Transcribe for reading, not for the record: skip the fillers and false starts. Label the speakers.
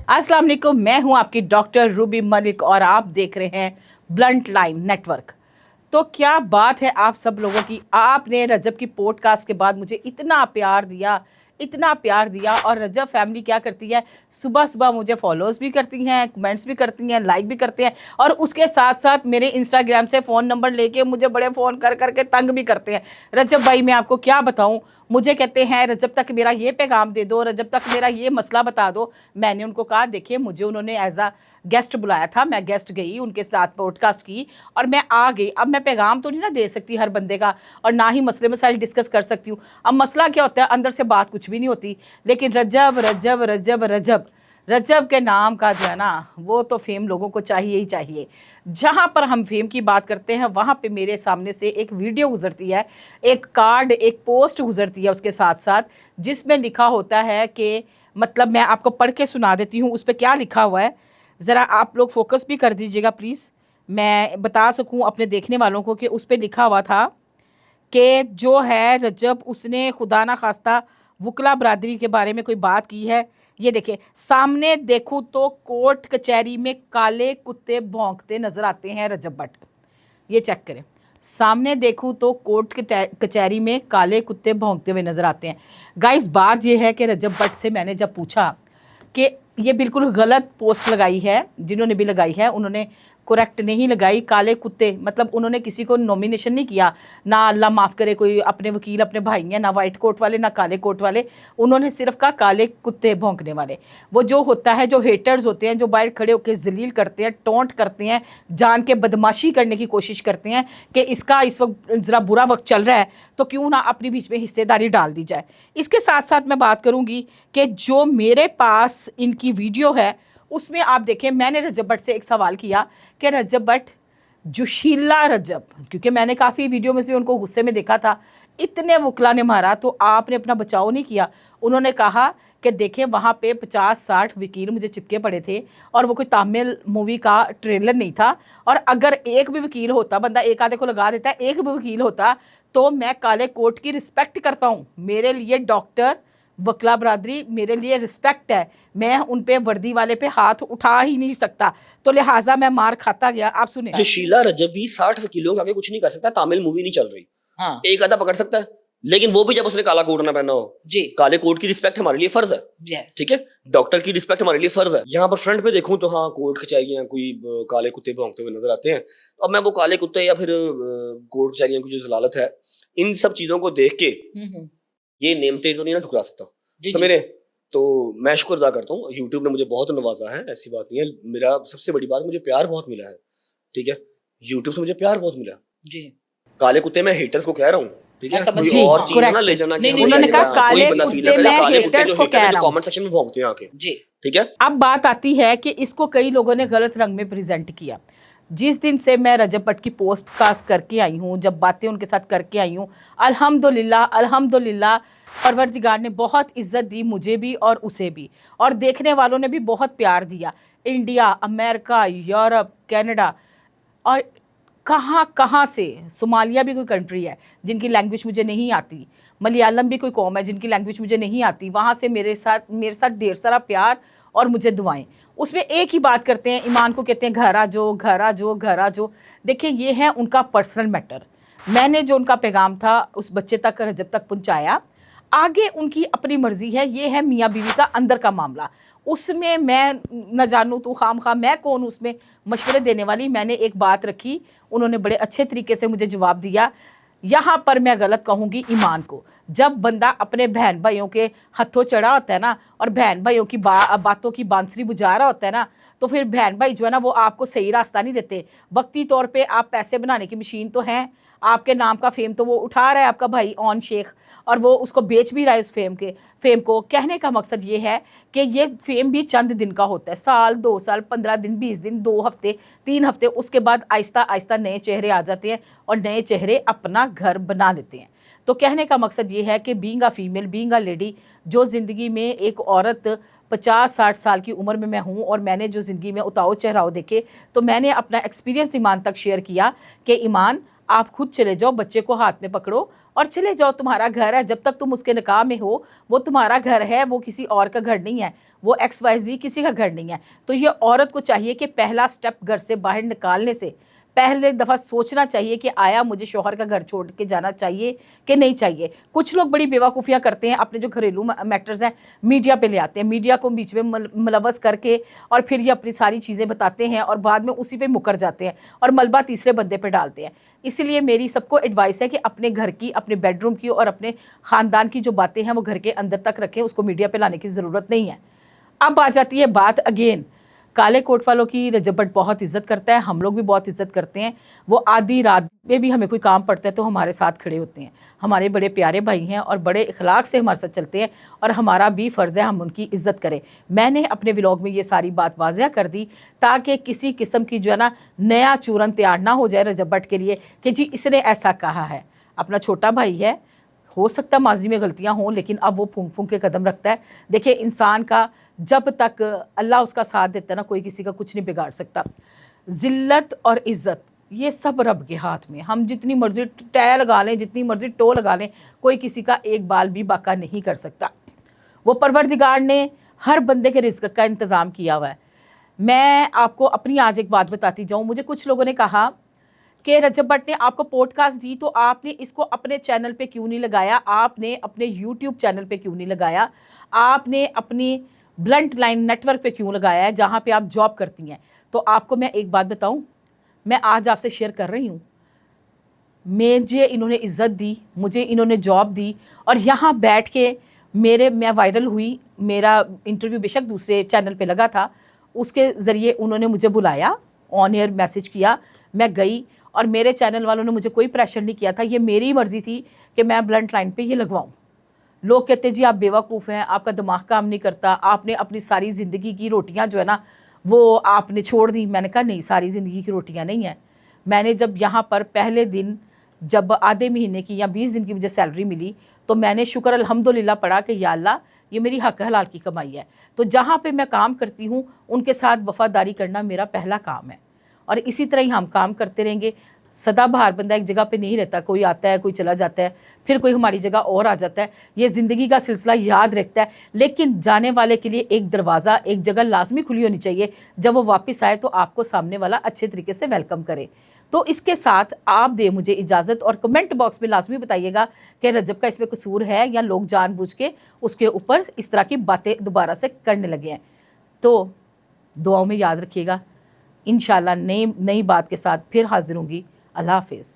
Speaker 1: अस्सलाम वालेकुम, मैं हूं आपकी डॉक्टर रूबी मलिक और आप देख रहे हैं ब्लंट लाइन नेटवर्क। तो क्या बात है आप सब लोगों की, आपने रजब की पॉडकास्ट के बाद मुझे इतना प्यार दिया, इतना प्यार दिया। और रजब फैमिली क्या करती है, सुबह सुबह मुझे फॉलोअर्स भी करती हैं, कमेंट्स भी करती हैं, लाइक भी करते हैं, और उसके साथ साथ मेरे इंस्टाग्राम से फ़ोन नंबर लेके मुझे बड़े फ़ोन कर करके तंग भी करते हैं। रजब भाई मैं आपको क्या बताऊं, मुझे कहते हैं रजब तक मेरा ये पैगाम दे दो, रजब तक मेरा ये मसला बता दो। मैंने उनको कहा देखिए, मुझे उन्होंने एज अ गेस्ट बुलाया था, मैं गेस्ट गई उनके साथ पॉडकास्ट की और मैं आ गई। अब मैं पैगाम तो नहीं ना दे सकती हर बंदे का, और ना ही मसले मसाइल डिस्कस कर सकती हूँ। अब मसला क्या होता है, अंदर से बात कुछ भी नहीं होती, लेकिन रजब रजब रजब रजब रजब के नाम का जो है ना, वो तो फेम लोगों को चाहिए ही चाहिए। जहाँ पर हम फेम की बात करते हैं वहाँ पे मेरे सामने से एक वीडियो गुजरती है, एक कार्ड, एक पोस्ट गुजरती है उसके साथ साथ, जिसमें लिखा होता है कि, मतलब मैं आपको पढ़ के सुना देती हूँ उस पर क्या लिखा हुआ है। ज़रा आप लोग फोकस भी कर दीजिएगा प्लीज़, मैं बता सकूँ अपने देखने वालों को कि उस पर लिखा हुआ था कि जो है रजब उसने खुदा ना खास्ता वकला बरादरी के बारे में कोई बात की है। ये देखिए, सामने देखूँ तो कोर्ट कचहरी में काले कुत्ते भौंकते नजर आते हैं रजब भट्ट। ये चेक करें, सामने देखूँ तो कोर्ट कचहरी में काले कुत्ते भौंकते हुए नजर आते हैं। गाइस, बात ये है कि रजब भट्ट से मैंने जब पूछा कि ये बिल्कुल गलत पोस्ट लगाई है, जिन्होंने भी लगाई है उन्होंने करेक्ट नहीं लगाई। काले कुत्ते मतलब उन्होंने किसी को नॉमिनेशन नहीं किया, ना अल्लाह माफ़ करे कोई अपने वकील अपने भाई हैं, ना वाइट कोट वाले ना काले कोट वाले, उन्होंने सिर्फ कहा काले कुत्ते भौंकने वाले। वो जो होता है, जो हेटर्स होते हैं, जो बाहर खड़े होकर जलील करते हैं, टोंट करते हैं, जान के बदमाशी करने की कोशिश करते हैं कि इसका इस वक्त ज़रा बुरा वक्त चल रहा है तो क्यों ना अपनी बीच में हिस्सेदारी डाल दी जाए। इसके साथ साथ मैं बात करूँगी कि जो मेरे पास इनकी वीडियो है उसमें आप देखें, मैंने रजब भट्ट से एक सवाल किया कि रजब भट्ट, जोशीला रजब, क्योंकि मैंने काफ़ी वीडियो में से उनको गुस्से में देखा था, इतने वकला ने मारा तो आपने अपना बचाव नहीं किया। उन्होंने कहा कि देखें वहाँ पे 50-60 वकील मुझे चिपके पड़े थे और वो कोई तामिल मूवी का ट्रेलर नहीं था, और अगर एक भी वकील होता, बंदा एक आधे को लगा देता है, एक भी वकील होता तो मैं काले कोर्ट की रिस्पेक्ट करता हूँ। मेरे लिए डॉक्टर वकला बरादरी मेरे लिए रिस्पेक्ट है, मैं उन पे वर्दी वाले पे हाथ उठा ही नहीं सकता, तो लिहाजा मैं मार खाता गया। आप सुने,
Speaker 2: जो शीला रजब भी 60 वकीलों के आगे कुछ नहीं कर सकता। तामिल मूवी नहीं चल रही,
Speaker 1: हाँ
Speaker 2: एक आधा पकड़ सकता है, लेकिन वो भी जब उसने काला कोट ना पहना हो
Speaker 1: जी,
Speaker 2: काले कोट की रिस्पेक्ट हमारे लिए फर्ज है, ठीक है। डॉक्टर की रिस्पेक्ट हमारे लिए फर्ज है। यहाँ पर फ्रंट पे देखूं तो हाँ, कोर्ट कचहरियां कोई काले कुत्ते भौंकते हुए नजर आते हैं। अब मैं वो काले कुत्ते या फिर कोर्ट कचहरियां की जो जलालत है, इन सब चीजों को देख के ये नेमते तो नहीं ना ठुकरा सकता समझे। तो मैं शुक्र अदा करता हूँ, यूट्यूब ने मुझे बहुत नवाजा है, ऐसी बात नहीं है। मेरा सबसे बड़ी बात, मुझे प्यार बहुत मिला है, ठीक है। यूट्यूब से मुझे प्यार बहुत मिला जी। काले कुत्ते मैं हेटर्स को कह रहा हूँ, ठीक है। कोई और चीज ना ले जाना कि
Speaker 1: उन्होंने कहा काले कुत्ते मैं हेटर्स को कह रहा हूँ,
Speaker 2: कमेंट सेक्शन में भौंकते हैं आके जी, ठीक है।
Speaker 1: अब बात आती है कि इसको कई लोगों ने गलत रंग में प्रेजेंट किया। जिस दिन से मैं रजब भट्ट की पोस्ट कास्ट करके आई हूँ, जब बातें उनके साथ करके आई हूँ, अल्हम्दुलिल्लाह अल्हम्दुलिल्लाह परवरदिगार ने बहुत इज्जत दी मुझे भी और उसे भी, और देखने वालों ने भी बहुत प्यार दिया। इंडिया, अमेरिका, यूरोप, कनाडा और कहाँ कहाँ से, सोमालिया भी कोई कंट्री है जिनकी लैंग्वेज मुझे नहीं आती, मलयालम भी कोई कौम है जिनकी लैंग्वेज मुझे नहीं आती, वहाँ से मेरे साथ ढेर सारा प्यार और मुझे दुआएं। उसमें एक ही बात करते हैं, ईमान को कहते हैं घर आ जो घर आ जो घर आ जो। देखिए, ये है उनका पर्सनल मैटर। मैंने जो उनका पैगाम था उस बच्चे तक, रजब तक पहुँचाया, आगे उनकी अपनी मर्जी है। ये है मियाँ बीवी का अंदर का मामला, उसमें मैं न जानूँ तो खाम खा मैं कौन उसमें मशवरे देने वाली। मैंने एक बात रखी, उन्होंने बड़े अच्छे तरीके से मुझे जवाब दिया। यहाँ पर मैं गलत कहूँगी ईमान को। जब बंदा अपने बहन भाइयों के हथों चढ़ा होता है ना, और बहन भाइयों की बातों की बांसुरी बुझा रहा होता है ना, तो फिर बहन भाई जो है ना वो आपको सही रास्ता नहीं देते। वक्ती तौर पे आप पैसे बनाने की मशीन तो हैं, आपके नाम का फेम तो वो उठा रहा है आपका भाई ऑन शेख, और वो उसको बेच भी रहा है उस फेम को। कहने का मकसद ये है कि ये फेम भी चंद दिन का होता है, साल 2 साल 15 दिन 20 दिन 2 हफ्ते 3 हफ्ते, उसके बाद आहिस्ता आहिस्ता नए चेहरे आ जाते हैं और नए चेहरे अपना घर बना लेते हैं। तो कहने का मकसद ये है कि being a female, being a lady, जो ज़िंदगी में एक औरत 50-60 साल की उम्र में मैं हूँ, और मैंने जो ज़िंदगी में उतार चढ़ाव देखे, तो मैंने अपना एक्सपीरियंस ईमान तक शेयर किया कि ईमान, आप खुद चले जाओ, बच्चे को हाथ में पकड़ो और चले जाओ। तुम्हारा घर है, जब तक तुम उसके निकाह में हो वो तुम्हारा घर है, वो किसी और का घर नहीं है, वो XYZ किसी का घर नहीं है। तो ये औरत को चाहिए कि पहला स्टेप घर से बाहर निकालने से पहले दफ़ा सोचना चाहिए कि आया मुझे शौहर का घर छोड़ के जाना चाहिए कि नहीं चाहिए। कुछ लोग बड़ी बेवकूफ़ियाँ करते हैं, अपने जो घरेलू मैटर्स हैं मीडिया पे ले आते हैं, मीडिया को बीच में मुलव्वस करके और फिर ये अपनी सारी चीज़ें बताते हैं और बाद में उसी पे मुकर जाते हैं और मलबा तीसरे बंदे पे डालते हैं। इसीलिए मेरी सबको एडवाइस है कि अपने घर की, अपने बेडरूम की और अपने ख़ानदान की जो बातें हैं वो घर के अंदर तक रखें, उसको मीडिया पे लाने की ज़रूरत नहीं है। अब आ जाती है बात अगेन, काले कोट वालों की रजब भट्ट बहुत इज़्ज़त करता है, हम लोग भी बहुत इज़्ज़त करते हैं। वो आधी रात में भी हमें कोई काम पड़ता है तो हमारे साथ खड़े होते हैं। हमारे बड़े प्यारे भाई हैं और बड़े इखलाक से हमारे साथ चलते हैं और हमारा भी फ़र्ज़ है हम उनकी इज़्ज़त करें। मैंने अपने व्लॉग में ये सारी बात वाज़ेह कर दी ताकि किसी किस्म की जो है ना नया चूरन तैयार ना हो जाए रजब भट्ट के लिए कि जी इसने ऐसा कहा है। अपना छोटा भाई है, हो सकता है माजी में गलतियां हों, लेकिन अब वो फूंक फूंक के कदम रखता है। देखिए इंसान का जब तक अल्लाह उसका साथ देता है ना, कोई किसी का कुछ नहीं बिगाड़ सकता। ज़िल्लत और इज़्ज़त ये सब रब के हाथ में। हम जितनी मर्ज़ी टै लगा लें, जितनी मर्ज़ी टो लगा लें, कोई किसी का एक बाल भी बाका नहीं कर सकता। वो परवरदिगार ने हर बंदे के रिज़्क़ का इंतज़ाम किया हुआ है। मैं आपको अपनी आज एक बात बताती जाऊँ। मुझे कुछ लोगों ने कहा कि रजब भट्ट ने आपको पॉडकास्ट दी तो आपने इसको अपने चैनल पे क्यों नहीं लगाया, आपने अपने यूट्यूब चैनल पे क्यों नहीं लगाया, आपने अपनी ब्लंट लाइन नेटवर्क पे क्यों लगाया है जहाँ पे आप जॉब करती हैं। तो आपको मैं एक बात बताऊं, मैं आज आपसे शेयर कर रही हूँ, मुझे इन्होंने इज़्ज़त दी, मुझे इन्होंने जॉब दी और यहाँ बैठ के मैं वायरल हुई। मेरा इंटरव्यू बेशक दूसरे चैनल पे लगा था, उसके ज़रिए उन्होंने मुझे बुलाया, ऑन एयर मैसेज किया, मैं गई और मेरे चैनल वालों ने मुझे कोई प्रेशर नहीं किया था। ये मेरी मर्ज़ी थी कि मैं ब्लंट लाइन पे ये लगवाऊँ। लोग कहते हैं जी आप बेवकूफ़ हैं, आपका दिमाग काम नहीं करता, आपने अपनी सारी ज़िंदगी की रोटियां जो है ना वो आपने छोड़ दी। मैंने कहा नहीं, सारी ज़िंदगी की रोटियां नहीं हैं। मैंने जब यहाँ पर पहले दिन जब आधे महीने की या 20 दिन की मुझे सैलरी मिली तो मैंने शुक्र अल्हम्दुलिल्लाह पढ़ा कि या अल्लाह ये मेरी हक हलाल की कमाई है। तो जहाँ पे मैं काम करती हूँ उनके साथ वफ़ादारी करना मेरा पहला काम है और इसी तरह ही हम काम करते रहेंगे। सदाबहार बंदा एक जगह पे नहीं रहता, कोई आता है कोई चला जाता है, फिर कोई हमारी जगह और आ जाता है। ये ज़िंदगी का सिलसिला याद रखता है, लेकिन जाने वाले के लिए एक दरवाज़ा, एक जगह लाजमी खुली होनी चाहिए। जब वो वापस आए तो आपको सामने वाला अच्छे तरीके से वेलकम करे। तो इसके साथ आप दे मुझे इजाज़त और कमेंट बॉक्स में लाजमी बताइएगा कि रजब का इसमें कसूर है या लोग जानबूझ के उसके ऊपर इस तरह की बातें दोबारा से करने लगे हैं। तो दुआओं में याद रखिएगा। इंशाल्लाह नई बात के साथ फिर हाजिर होंगी। अल्लाह हाफिज़।